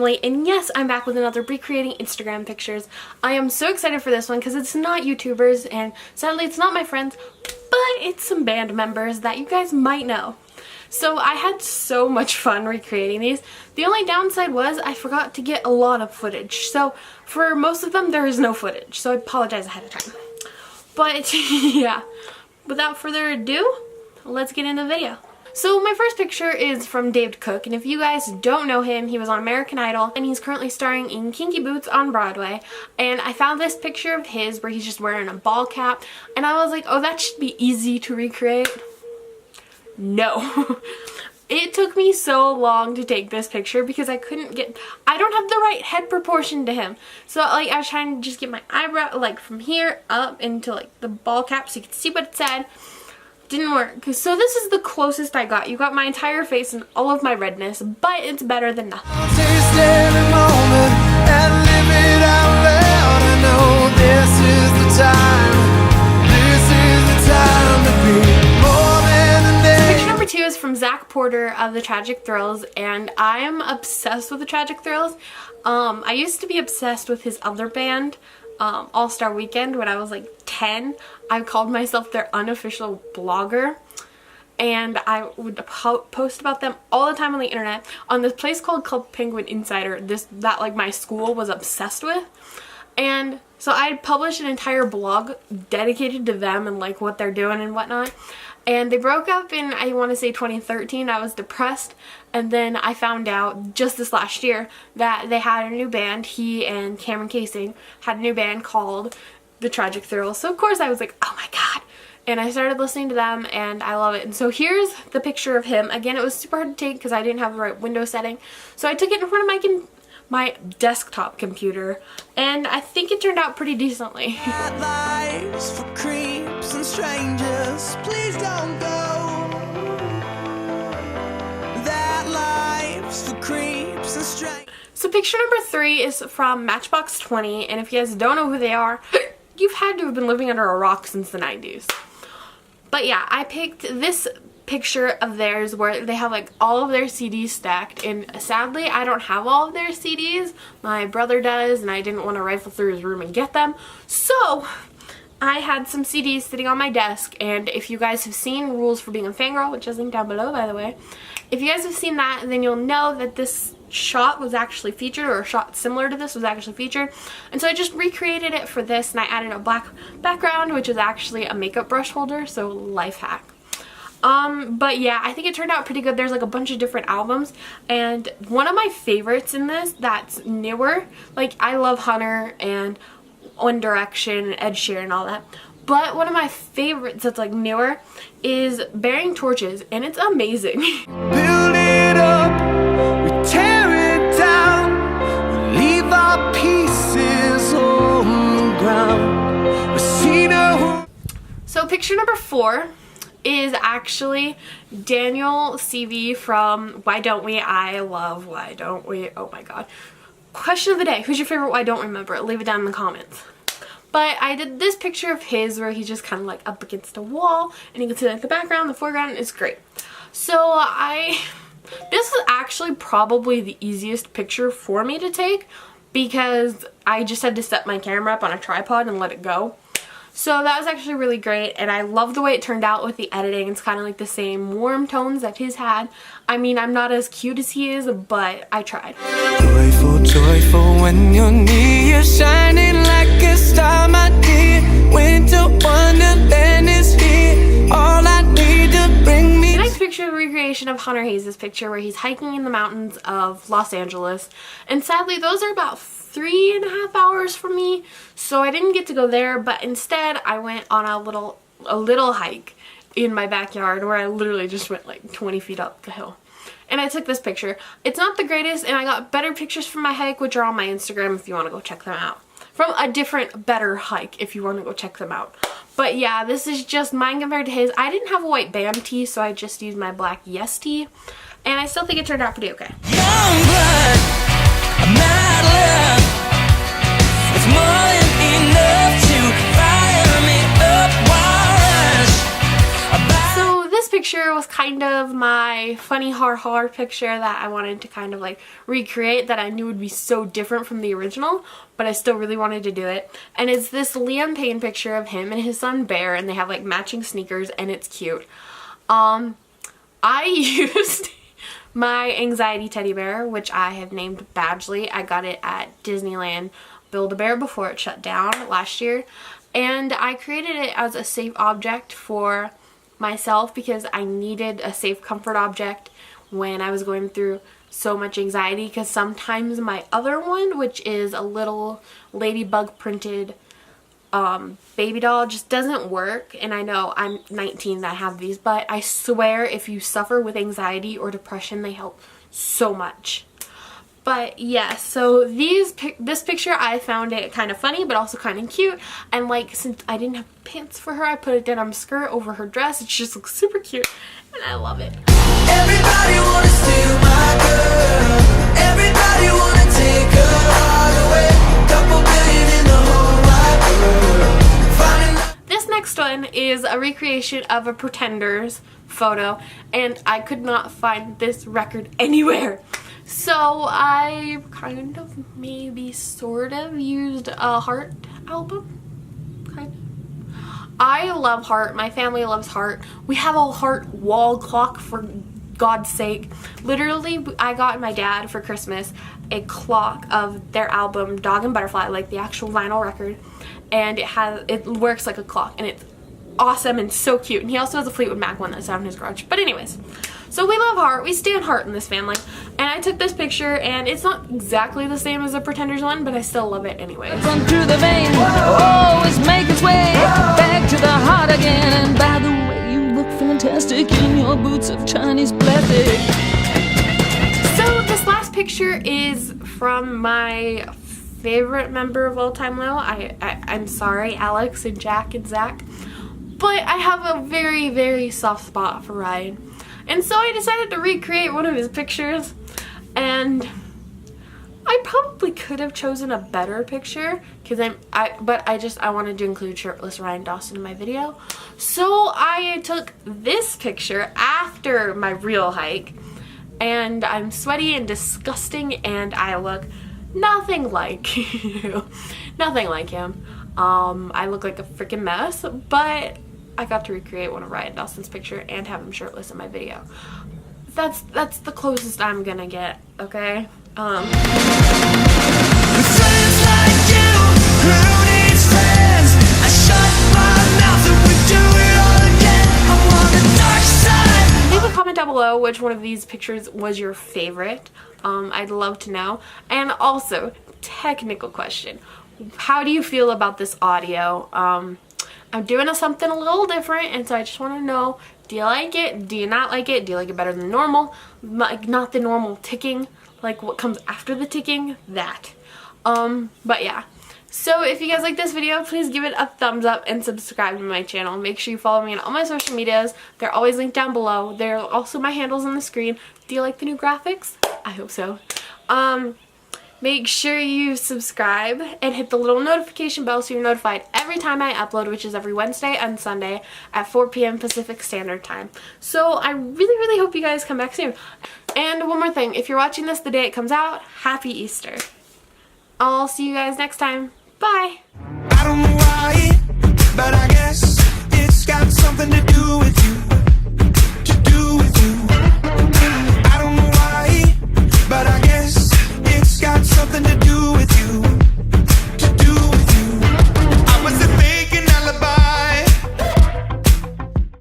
family, and yes, I'm back with another recreating Instagram pictures. I am so excited for this one because it's not YouTubers, and sadly it's not my friends, but it's some band members that you guys might know. So I had so much fun recreating these. The only downside was I forgot to get a lot of footage. So for most of them there is no footage, so I apologize ahead of time. But yeah, without further ado, let's get into the video. So my first picture is from David Cook, and if you guys don't know him, he was on American Idol and he's currently starring in Kinky Boots on Broadway. And I found this picture of his where he's just wearing a ball cap, and I was like, oh, that should be easy to recreate. No. It took me so long to take this picture because I don't have the right head proportion to him. So like I was trying to just get my eyebrow like from here up into like the ball cap so you could see what it said. Didn't work. So this is the closest I got. You got my entire face and all of my redness, but it's better than nothing. Picture number 2 is from Zach Porter of the Tragic Thrills, and I am obsessed with the Tragic Thrills. I used to be obsessed with his other band, All Star Weekend, when I was like 10. I called myself their unofficial blogger, and I would post about them all the time on the internet on this place called Club Penguin Insider that like my school was obsessed with. And so I published an entire blog dedicated to them and like what they're doing and whatnot. And they broke up in, I want to say 2013. I was depressed, and then I found out just this last year that they had a new band. He and Cameron Casing had a new band called The Tragic Thrills. So of course I was like, oh my god. And I started listening to them and I love it. And so here's the picture of him. Again, it was super hard to take because I didn't have the right window setting. So I took it in front of my desktop computer, and I think it turned out pretty decently. For creeps and strangers, please don't go. That life's for creeps and strangers. So picture number 3 is from Matchbox 20, and if you guys don't know who they are, you've had to have been living under a rock since the 90s. But yeah, I picked this picture of theirs where they have like all of their CDs stacked, and sadly I don't have all of their CDs. My brother does, and I didn't want to rifle through his room and get them. So I had some CDs sitting on my desk, and if you guys have seen Rules for Being a Fangirl, which is linked down below by the way, if you guys have seen that, then you'll know that this shot was actually featured, or a shot similar to this was actually featured. And so I just recreated it for this, and I added a black background, which is actually a makeup brush holder, so life hack. But yeah, I think it turned out pretty good. There's like a bunch of different albums, and one of my favorites in this that's newer, like I love Hunter and One Direction and Ed Sheeran and all that, but one of my favorites that's like newer is Bearing Torches, and it's amazing. Build it up, we tear it down, we leave our pieces on the ground. We see no. So picture number 4 is actually Daniel CV from Why Don't We? I love Why Don't We? Oh my god. Question of the day, who's your favorite Why Don't Remember It? Leave it down in the comments. But I did this picture of his where he's just kind of like up against a wall, and you can see like the background, the foreground is great. So this was actually probably the easiest picture for me to take because I just had to set my camera up on a tripod and let it go. So that was actually really great, and I love the way it turned out with the editing. It's kind of like the same warm tones that his had. I mean, I'm not as cute as he is, but I tried. Joyful, joyful when you're near, shining like a star, my dear. Winter wonderland is here. All I need to bring me. The next picture is a recreation of Hunter Hayes' picture where he's hiking in the mountains of Los Angeles. And sadly, those are about 3.5 hours from me, so I didn't get to go there, but instead I went on a little hike in my backyard where I literally just went like 20 feet up the hill. And I took this picture. It's not the greatest, and I got better pictures from my hike, which are on my Instagram if you want to go check them out. From a different, better hike if you want to go check them out. But yeah, this is just mine compared to his. I didn't have a white band tee, so I just used my black Yes tee, and I still think it turned out pretty okay. Young blood, I'm not love. It's more than enough to fire me up. So this picture picture was kind of my funny har picture that I wanted to kind of like recreate, that I knew would be so different from the original, but I still really wanted to do it. And it's this Liam Payne picture of him and his son Bear, and they have like matching sneakers, and it's cute. I used my anxiety teddy bear, which I have named Badgley. I got it at Disneyland Build-A-Bear before it shut down last year, and I created it as a safe object for myself because I needed a safe comfort object when I was going through so much anxiety, because sometimes my other one, which is a little ladybug printed baby doll, just doesn't work. And I know I'm 19 and I have these, but I swear if you suffer with anxiety or depression, they help so much. But yeah, so this picture, I found it kind of funny but also kind of cute, and like since I didn't have pants for her, I put a denim skirt over her dress. It just looks super cute and I love it. Everybody wanna steal my girl. Everybody wanna take her heart away. Couple billion in the whole wide world. This next one is a recreation of a Pretenders photo, and I could not find this record anywhere. So I kind of maybe sort of used a Heart album. Kind of. I love Heart. My family loves Heart. We have a Heart wall clock, for God's sake. Literally, I got my dad for Christmas a clock of their album Dog and Butterfly, like the actual vinyl record, and it works like a clock, and it's awesome and so cute. And he also has a Fleetwood Mac one that's out in his garage. But anyways, so we love Heart. We stand Heart in this family. And I took this picture, and it's not exactly the same as the Pretenders one, but I still love it anyway. Run through the vein, always make its way back to the heart again. And by the way, you look fantastic in your boots of Chinese plastic. So this last picture is from my favorite member of all time, though. I'm sorry, Alex and Jack and Zach, but I have a very, very soft spot for Ryan. And so I decided to recreate one of his pictures, and I probably could have chosen a better picture because I wanted to include shirtless Ryan Dawson in my video. So I took this picture after my real hike, and I'm sweaty and disgusting, and I look nothing like you. Nothing like him. I look like a freaking mess, but I got to recreate one of Ryan Dawson's picture and have him shirtless in my video. That's the closest I'm gonna get, okay? Leave a comment down below which one of these pictures was your favorite. I'd love to know. And also, technical question. How do you feel about this audio? I'm doing something a little different, and so I just want to know, do you like it? Do you not like it? Do you like it better than normal? Like, not the normal ticking, like what comes after the ticking, that. But yeah. So if you guys like this video, please give it a thumbs up and subscribe to my channel. Make sure you follow me on all my social medias. They're always linked down below. There are also my handles on the screen. Do you like the new graphics? I hope so. Make sure you subscribe and hit the little notification bell so you're notified every time I upload, which is every Wednesday and Sunday at 4 p.m. Pacific Standard Time. So I really, really hope you guys come back soon. And one more thing, if you're watching this the day it comes out, Happy Easter. I'll see you guys next time. Bye! I don't know why, but I guess it's got something to do with you.